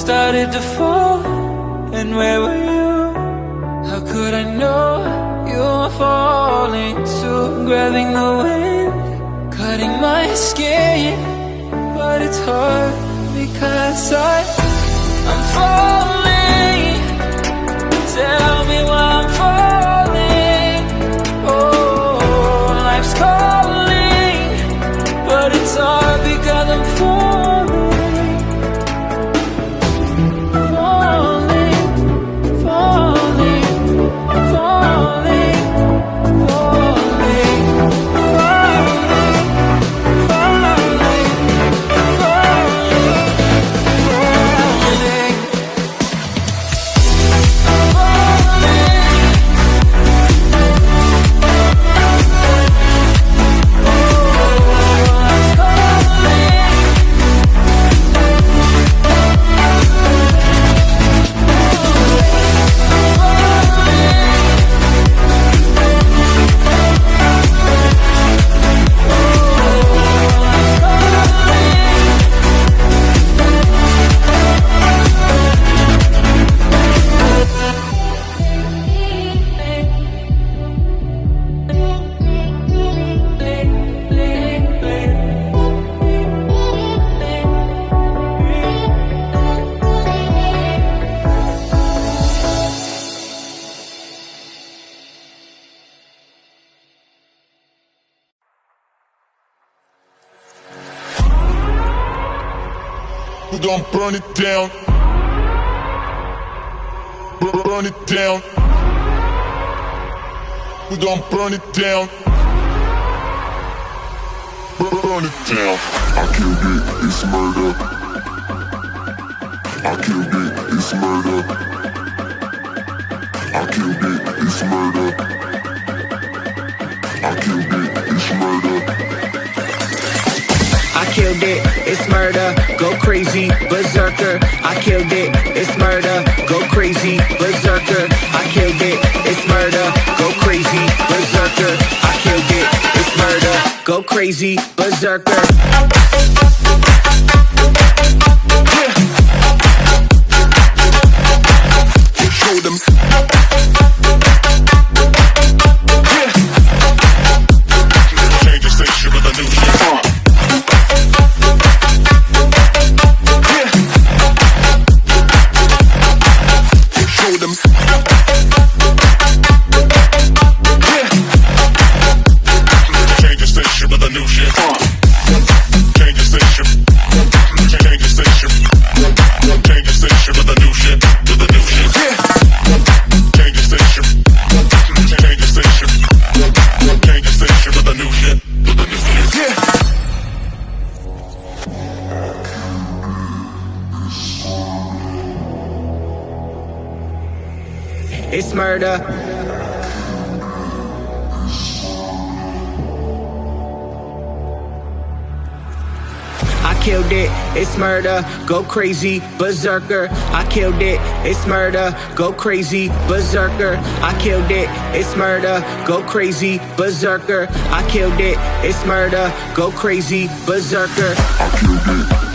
started to fall, and where were you? How could I know you were falling too? Grabbing the wind, cutting my skin, but it's hard because I'm falling. Tell me why I'm falling. Oh, life's calling, but it's hard because I'm falling. We gon' burn it down. Burn it down. We gon' burn it down. Burn it down. I killed it, it's murder. I killed it, it's murder. I killed it, it's murder. I killed it, it's murder. I killed it, it's murder, go crazy, berserker. I killed it, it's murder, go crazy, berserker. I killed it, it's murder, go crazy, berserker. I killed it, it's murder, go crazy, berserker. Show them. Change the station with a new shit. Show them. Change the station with a new shit. Change the station. Change the station. Change the station with a new shit. With a new shit. Change the station. Change the station. Change the station with a new shit. With a new shit. It's murder. I killed it, it's murder, go crazy, berserker. I killed it, it's murder, go crazy, berserker. I killed it, it's murder, go crazy, berserker. I killed it, it's murder, go crazy, berserker. I killed it.